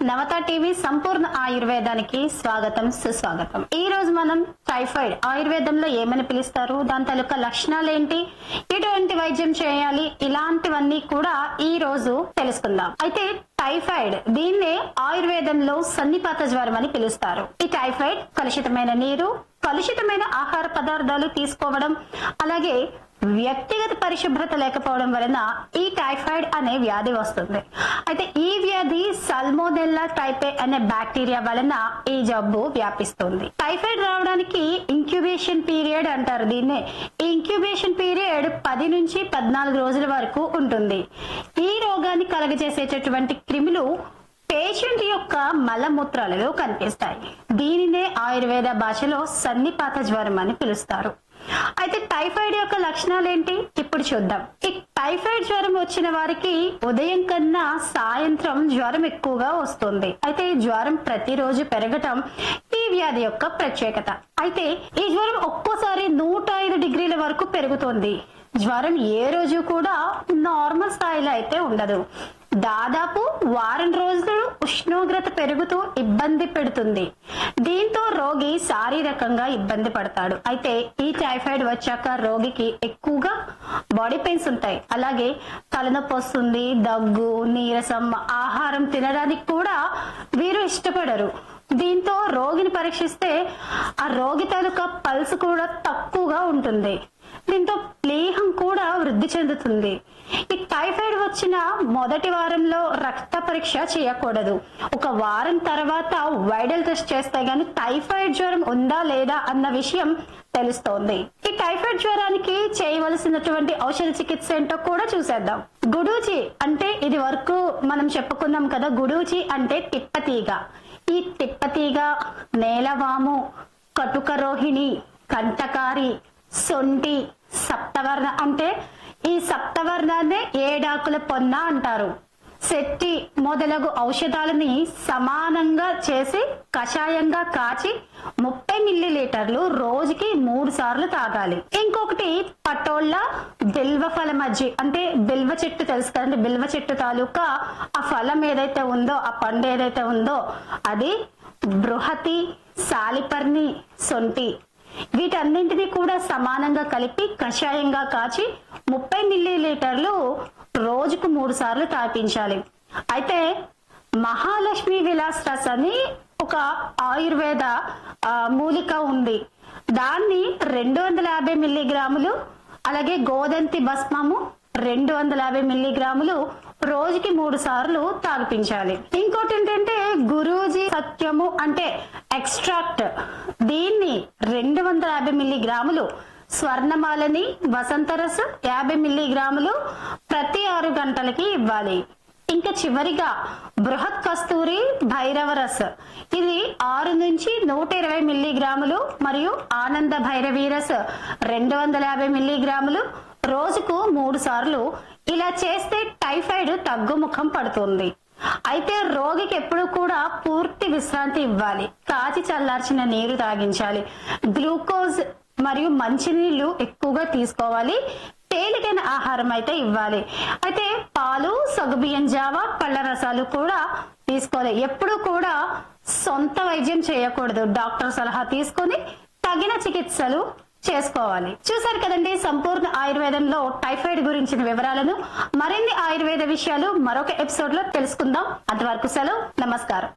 నవత TV సంపూర్ణ ఆయుర్వేదానికి స్వాగతం సుస్వాగతం। ఈ రోజు మనం టైఫాయిడ్ ఆయుర్వేదంలో ఏమని పిలుస్తారు, దాని తాలూకా లక్షణాలు ఏంటి, ఎటువంటి వైద్యం చేయాలి, ఇలాంటివన్నీ కూడా ఈ రోజు తెలుసుకుందాం। అయితే టైఫాయిడ్ దీన్నే ఆయుర్వేదంలో సన్నిపాత జ్వరం అని పిలుస్తారు। ఈ టైఫాయిడ్ కలుషితమైన నీరు, కలుషితమైన ఆహార పదార్థాలు తీసుకోవడం, అలాగే వ్యక్తిగత పరిశుభ్రత లేకపోవడం వలన ఈ టైఫాయిడ్ అనే వ్యాధి వస్తుంది। అయితే ఈ వ్యాధి సల్మోనెల్లా టైపే అనే బ్యాక్టీరియా వలన ఈ జబ్బు వ్యాపిస్తుంది। టైఫాయిడ్ రావడానికి ఇంక్యుబేషన్ పీరియడ్ అంటారు దీన్నే। ఈ ఇంక్యుబేషన్ పీరియడ్ 10 నుంచి 14 రోజుల వరకు ఉంటుంది। ఈ రోగాన్ని కలగజేసేటటువంటి క్రిములు పేషెంట్ యొక్క మలమూత్రాలలో కనిపిస్తాయి। దీనినే ఆయుర్వేద భాషలో సన్నిపాత జ్వరం అని పిలుస్తారు। అయితే టైఫాయిడ్ యొక్క లక్షణాలు ఏంటి ఇప్పుడు చూద్దాం। ఈ టైఫాయిడ్ జ్వరం వచ్చిన వారికి ఉదయం కన్నా సాయంత్రం జ్వరం ఎక్కువగా వస్తుంది। అయితే ఈ జ్వరం ప్రతిరోజు పెరగటం ఈ వ్యాధి యొక్క ప్రత్యేకత। అయితే ఈ జ్వరం ఒక్కోసారి 105 డిగ్రీల వరకు పెరుగుతుంది। జ్వరం ఏ రోజు కూడా నార్మల్ స్థాయిలో అయితే ఉండదు। దాదాపు వారం రోజులు ఉష్ణోగ్రత పెరుగుతూ ఇబ్బంది పెడుతుంది। దీంతో రోగి శారీరకంగా ఇబ్బంది పడతాడు। అయితే ఈ టైఫాయిడ్ వచ్చాక రోగికి ఎక్కువగా బాడీ పెయిన్స్ ఉంటాయి, అలాగే తలనొప్పి వస్తుంది, దగ్గు, నీరసం, ఆహారం తినడానికి కూడా వీరు ఇష్టపడరు। దీంతో రోగిని పరీక్షిస్తే ఆ రోగి తాలూకా పల్స్ కూడా తక్కువగా ఉంటుంది। దీంతో ప్లీహం కూడా వృద్ధి చెందుతుంది। ఈ టైఫాయిడ్ వచ్చిన మొదటి వారంలో రక్త పరీక్ష చేయకూడదు। ఒక వారం తర్వాత వైరల్ టెస్ట్ చేస్తే గానీ టైఫాయిడ్ జ్వరం ఉందా లేదా అన్న విషయం తెలుస్తోంది। ఈ టైఫాయిడ్ జ్వరానికి చేయవలసినటువంటి ఔషధ చికిత్స ఏంటో కూడా చూసేద్దాం। గుడూచి అంటే ఇది వరకు మనం చెప్పుకున్నాం కదా, గుడూచి అంటే తిప్పతీగ। ఈ తిప్పతీగ, నేలవాము, కటుక రోహిణి, కంటకారి, సొంటి, సప్తవర్ణ అంటే ఈ సప్తవర్ణాన్నే ఏడాకుల పొన్న అంటారు। శెట్టి మొదలగు ఔషధాలని సమానంగా చేసి కషాయంగా కాచి 30 మిల్లీలీటర్లు రోజుకి 3 సార్లు తాగాలి। ఇంకొకటి పటోళ్ళ బిల్వ ఫల మజ్జి అంటే బిల్వ చెట్టు తెలుసు కదండి, బిల్వ చెట్టు తాలూకా ఆ ఫలం ఏదైతే ఉందో, ఆ పండు ఏదైతే ఉందో అది బృహతి, సాలిపర్ణి, సొంటి వీటన్నింటినీ కూడా సమానంగా కలిపి కషాయంగా కాచి 30 మిల్లీలీటర్లు రోజుకు 3 సార్లు తాపించాలి। అయితే మహాలక్ష్మి విలాస్ రస్ అని ఒక ఆయుర్వేద మూలిక ఉంది, దాన్ని 250 మిల్లీగ్రాములు, అలాగే గోదంతి భస్మము 250 మిల్లీగ్రాములు రోజుకి 3 సార్లు తాగిపించాలి। ఇంకోటి ఏంటంటే గురూజీ సత్యము అంటే ఎక్స్ట్రాక్ట్, దీన్ని 250 మిల్లీగ్రాములు, స్వర్ణమాలని వసంతరస్ 50 మిల్లీగ్రాములు ప్రతి 6 గంటలకి ఇవ్వాలి। ఇంకా చివరిగా బృహత్ కస్తూరి భైరవరస్, ఇది 6 నుంచి 120 మిల్లీగ్రాములు మరియు ఆనంద భైరవీరస్ 250 మిల్లీగ్రాములు రోజుకు 3 సార్లు ఇలా చేస్తే టైఫాయిడ్ తగ్గుముఖం పడుతుంది। అయితే రోగికి ఎప్పుడు కూడా పూర్తి విశ్రాంతి ఇవ్వాలి, కాచి చల్లార్చిన నీరు తాగించాలి, గ్లూకోజ్ మరియు మంచినీళ్లు ఎక్కువగా తీసుకోవాలి, తేలికైన ఆహారం అయితే ఇవ్వాలి। అయితే పాలు, సగ్గుబియ్యం జావ, పళ్ళ రసాలు కూడా తీసుకోవాలి। ఎప్పుడు కూడా సొంత వైద్యం చేయకూడదు, డాక్టర్ సలహా తీసుకొని తగిన చికిత్సలు చేసుకోవాలి। చూసారు కదండి సంపూర్ణ ఆయుర్వేదంలో టైఫాయిడ్ గురించిన వివరాలను। మరిన్ని ఆయుర్వేద విషయాలు మరొక ఎపిసోడ్ లో తెలుసుకుందాం। అంతవరకు సెలవు, నమస్కారం।